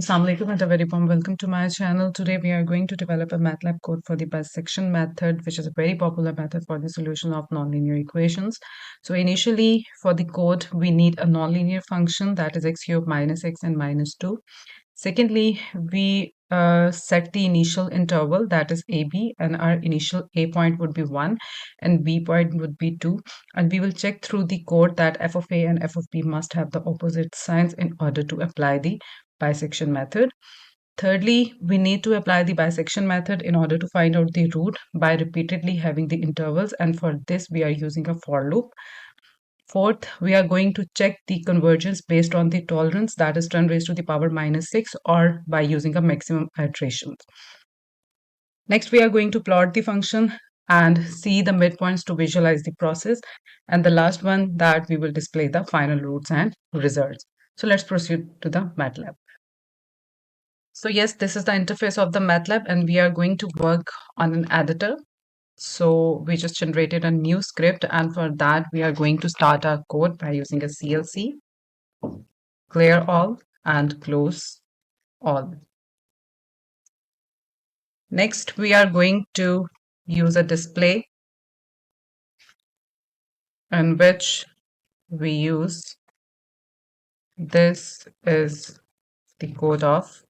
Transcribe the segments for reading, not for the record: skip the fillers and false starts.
Assalamu alaikum and a very warm welcome to my channel. Today we are going to develop a MATLAB code for the bisection method, which is a very popular method for the solution of nonlinear equations. So initially for the code, we need a nonlinear function that is x cubed minus x and minus 2. Secondly, we set the initial interval that is AB, and our initial A point would be 1 and B point would be 2. And we will check through the code that f of A and f of B must have the opposite signs in order to apply the bisection method. Thirdly, we need to apply the bisection method in order to find out the root by repeatedly having the intervals, and for this we are using a for loop. Fourth, we are going to check the convergence based on the tolerance, that is 10 raised to the power minus 6, or by using a maximum iterations. Next, we are going to plot the function and see the midpoints to visualize the process. And the last one, that we will display the final roots and results. So let's proceed to the MATLAB. So yes, this is the interface of the MATLAB, and we are going to work on an editor. So we just generated a new script, and for that we are going to start our code by using a CLC, clear all and close all. Next, we are going to use a display in which we use this is the code of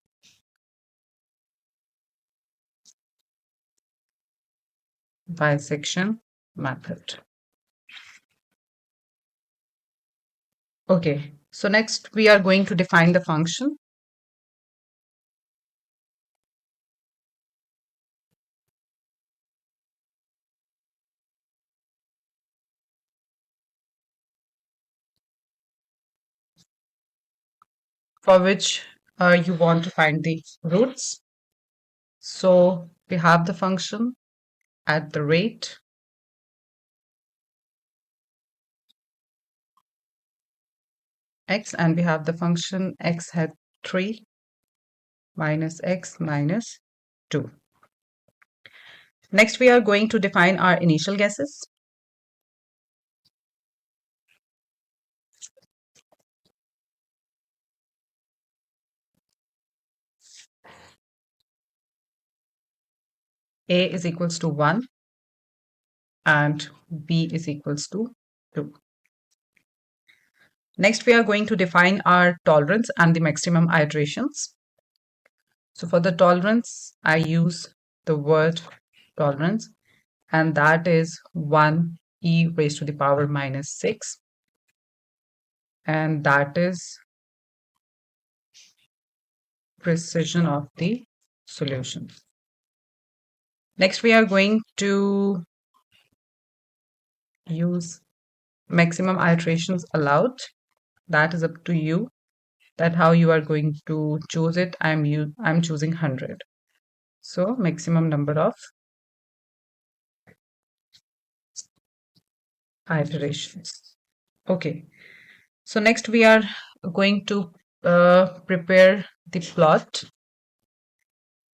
bisection method. Okay, so next we are going to define the function. For which you want to find the roots. So we have the function at the rate x, and we have the function x hat 3 minus x minus 2. Next, we are going to define our initial guesses. A is equals to 1 and B is equals to 2. Next, we are going to define our tolerance and the maximum iterations. So for the tolerance, I use the word tolerance, and that is 1 e raised to the power minus 6, and that is precision of the solution. Next, we are going to use maximum iterations allowed. That is up to you, that how you are going to choose it. I'm choosing 100. So maximum number of iterations. Okay. So next we are going to prepare the plot.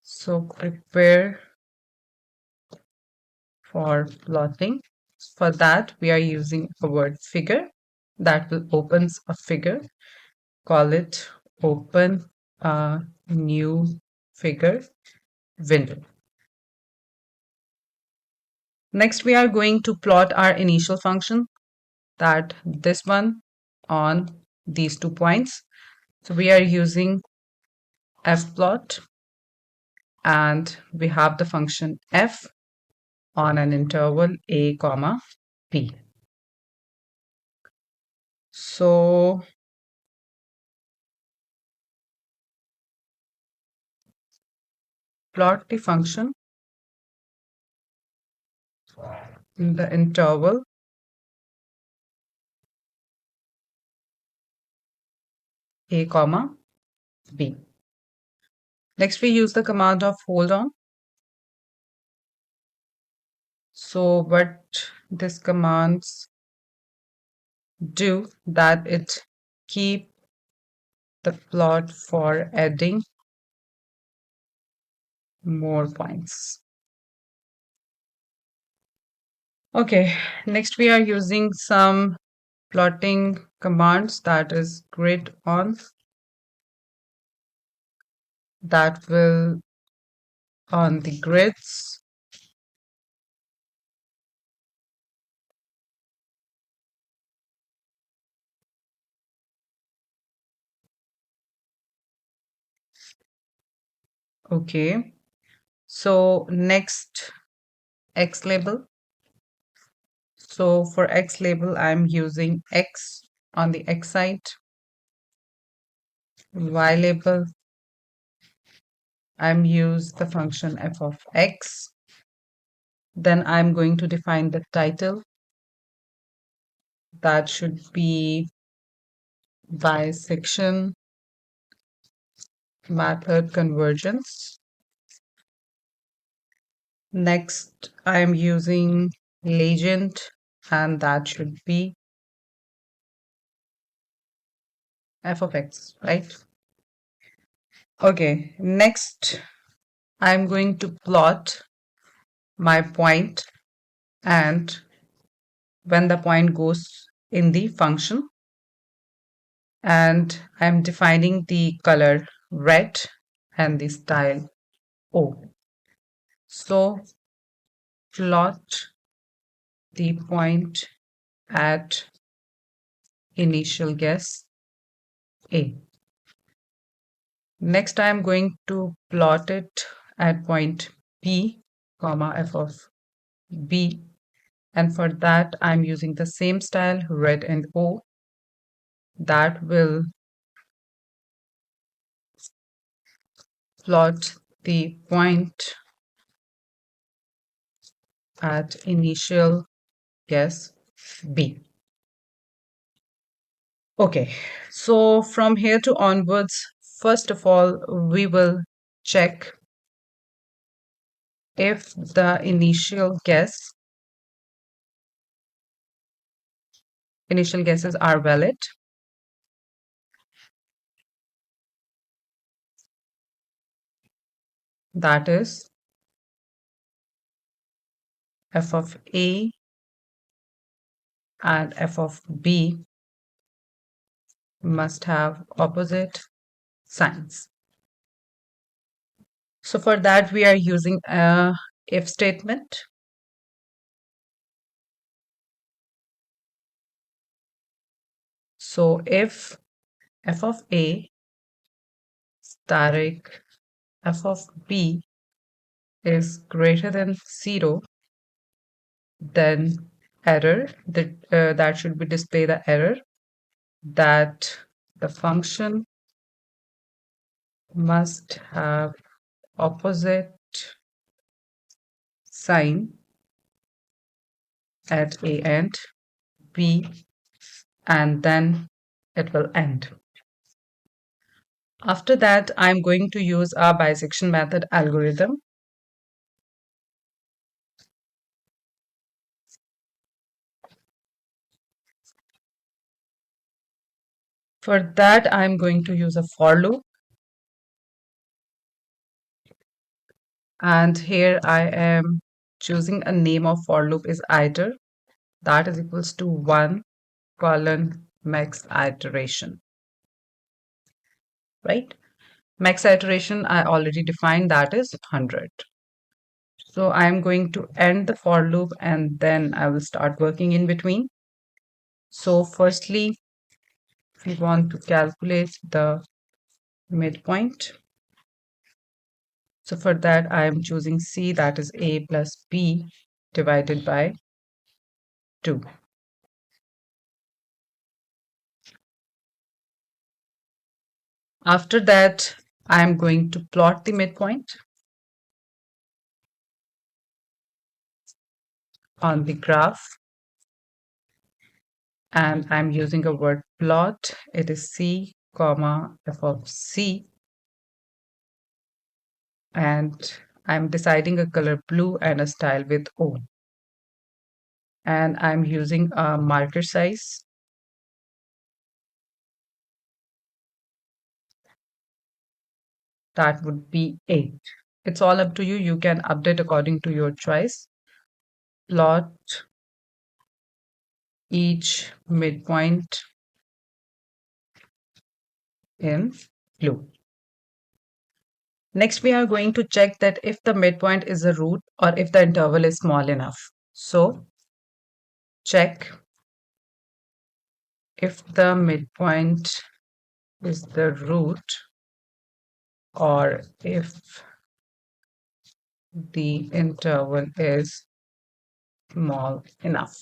So prepare for plotting. For that, we are using a word figure that will opens a figure. Call it open a new figure window. Next, we are going to plot our initial function, that this one on these 2 points. So we are using fplot, and we have the function f on an interval a comma b. So plot the function in the interval a comma b. Next, we use the command of hold on. So what this commands do, that it keep the plot for adding more points. Okay, next we are using some plotting commands, that is grid on that will on the grids. Okay. So next, X label. So for X label, I'm using X on the X side. Y label, I'm use the function f of X. Then I'm going to define the title. That should be bisection method convergence. Next, I'm using legend, and that should be f of X, right? Okay, next I'm going to plot my point, and when the point goes in the function, and I'm defining the color red and the style O. So plot the point at initial guess A. Next I'm going to plot it at point P, comma f of B, and for that I'm using the same style red and O that will plot the point at initial guess B. Okay, so from here to onwards, first of all, we will check if the initial guesses are valid. That is f of A and f of B must have opposite signs. So for that, we are using a if statement. So if f of A static f of B is greater than 0, then that should be display the error that the function must have opposite sign at A and B, and then it will end. After that, I'm going to use our bisection method algorithm. For that, I'm going to use a for loop. And here I am choosing a name of for loop is iter. That is equals to 1 colon max iteration, right? Max iteration I already defined, that is 100. So I'm going to end the for loop and then I will start working in between. So firstly, we want to calculate the midpoint. So for that, I am choosing C, that is A plus B divided by 2. After that, I am going to plot the midpoint on the graph. And I'm using a word plot. It is C, comma, f of C. And I'm deciding a color blue and a style with O. And I'm using a marker size. That would be 8. It's all up to you. You can update according to your choice. Plot each midpoint in blue. Next, we are going to check that if the midpoint is a root or if the interval is small enough. So check if the midpoint is the root or if the interval is small enough.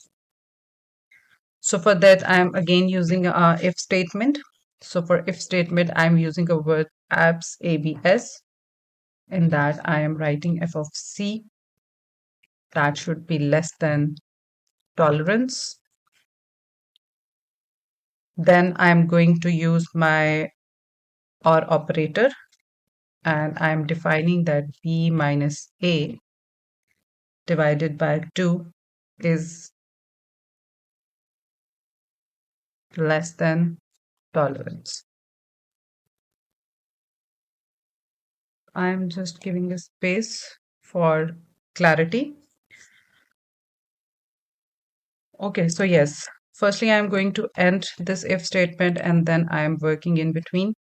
So for that, I'm again using a if statement. So for if statement, I'm using a word abs. In that, I am writing f of c that should be less than tolerance. Then I'm going to use my or operator, and I'm defining that b minus a divided by 2 is less than tolerance. I'm just giving a space for clarity. Okay, so yes, firstly, I'm going to end this if statement and then I'm working in between.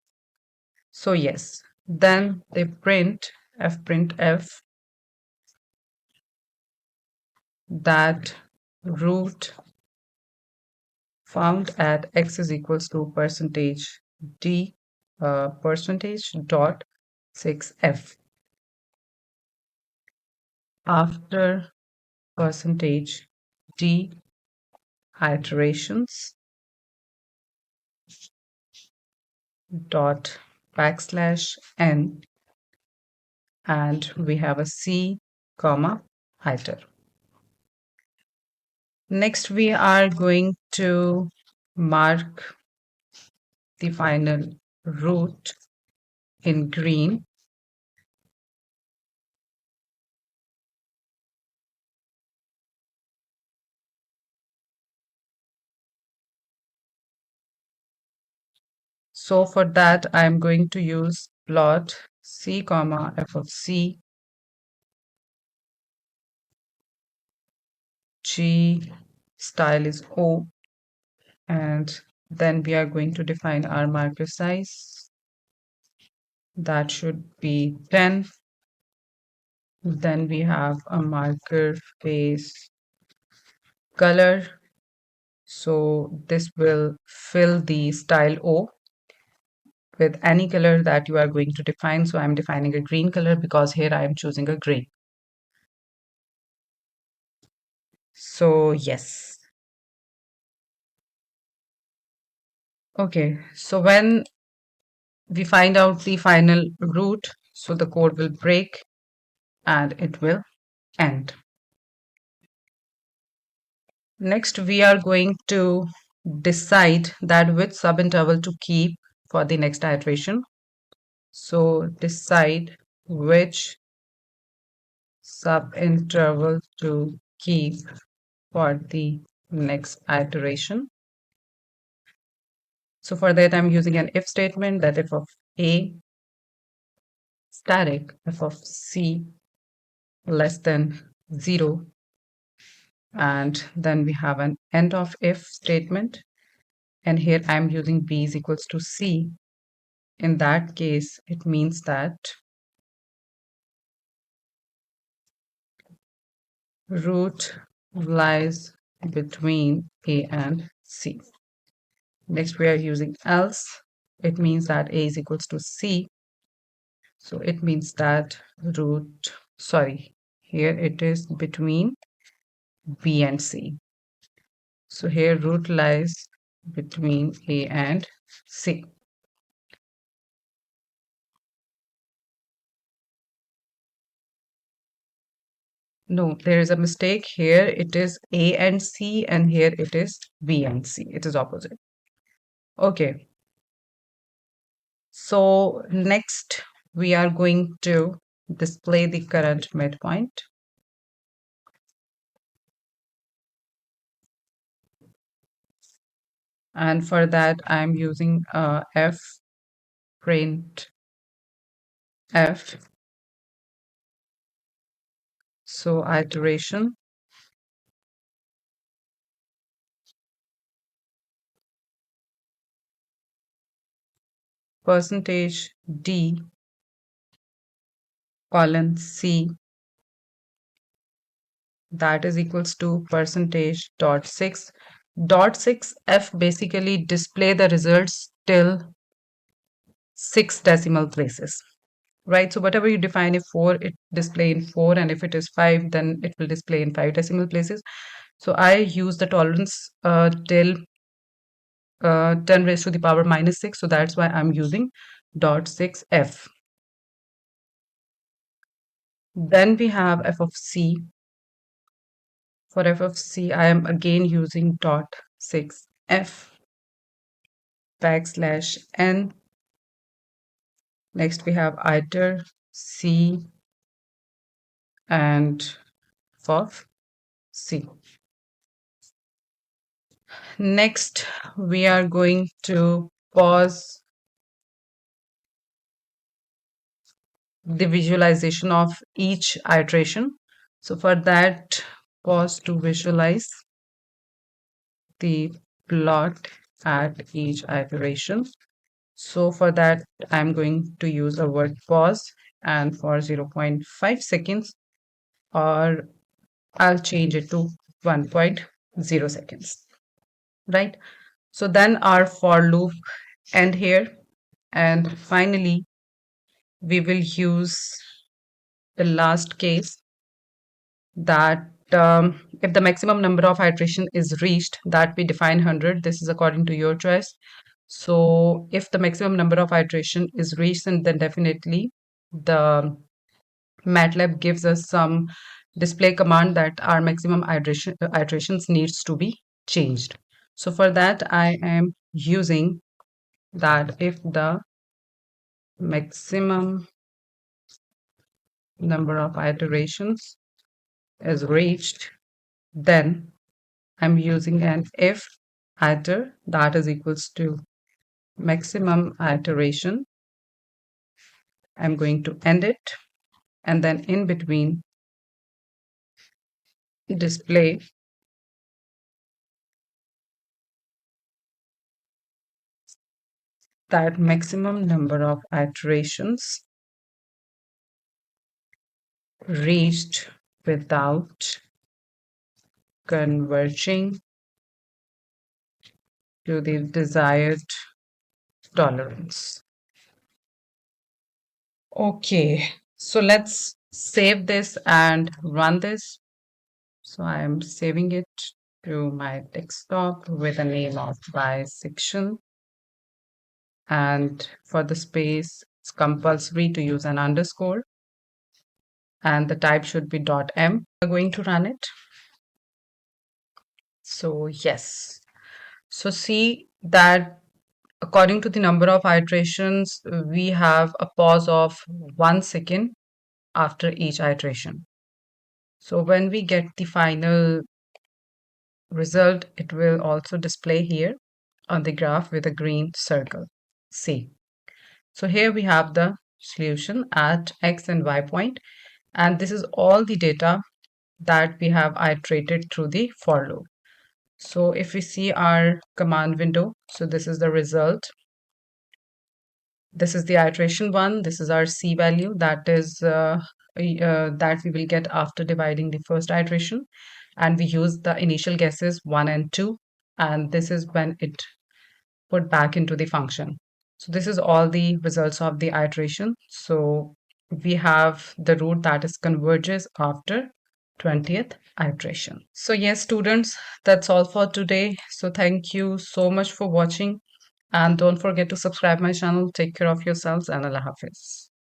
So yes, then they print f that root found at x is equals to percentage d percentage dot 6f after percentage d iterations dot backslash n, and we have a c comma iter. Next we are going to mark the final root in green. So for that, I'm going to use plot c comma f of c g style is O, and then we are going to define our marker size. That should be 10. Then we have a marker face color. So this will fill the style O with any color that you are going to define. So I'm defining a green color because here I am choosing a green. So yes. Okay, so when we find out the final root, so the code will break and it will end. Next, we are going to decide that which subinterval to keep for the next iteration. So decide which subinterval to keep for the next iteration. So for that, I'm using an if statement that if of a static f of c less than 0, and then we have an end of if statement, and here I'm using b is equals to c. In that case, it means that root lies between a and c. Next, we are using else. It means that a is equals to c. So it means that here it is between b and c. So here root lies between a and c. No, there is a mistake here. It is a and c, and here it is b and c. It is opposite. Okay. So next we are going to display the current midpoint. And for that, I'm using f print f. So iteration percentage d colon C, that is equals to percentage dot 6. Dot 6f basically display the results till 6 decimal places, right? So whatever you define, if 4, it display in 4, and if it is 5, then it will display in 5 decimal places. So I use the tolerance till 10 raised to the power minus 6. So that's why I'm using dot 6f. Then we have f of c. For f of c, I am again using dot 6f backslash n. Next we have iter c and f of c. Next, we are going to pause the visualization of each iteration. So for that, pause to visualize the plot at each iteration. So for that, I'm going to use a word pause, and for 0.5 seconds, or I'll change it to 1.0 seconds, right? So then our for loop end here, and finally we will use the last case that if the maximum number of iteration is reached, that we define 100. This is according to your choice. So if the maximum number of iteration is reached, then definitely the MATLAB gives us some display command that our maximum iterations needs to be changed. So for that, I am using that if the maximum number of iterations is reached, then I'm using an if iter that is equals to maximum iteration. I'm going to end it, and then in between display that maximum number of iterations reached without converging to the desired tolerance. Okay, so let's save this and run this. So I am saving it to my desktop with a name of Bisection. And for the space, it's compulsory to use an underscore. And the type should be .m. We're going to run it. So yes. So see that according to the number of iterations, we have a pause of 1 second after each iteration. So when we get the final result, it will also display here on the graph with a green circle. See. So here we have the solution at x and y point, and this is all the data that we have iterated through the for loop. So if we see our command window, so this is the result. This is the iteration 1. This is our C value that is that we will get after dividing the first iteration. And we use the initial guesses 1 and 2. And this is when it put back into the function. So this is all the results of the iteration. So we have the root that is converges after 20th iteration. So yes, students, that's all for today. So thank you so much for watching. And don't forget to subscribe my channel. Take care of yourselves, and Allah Hafiz.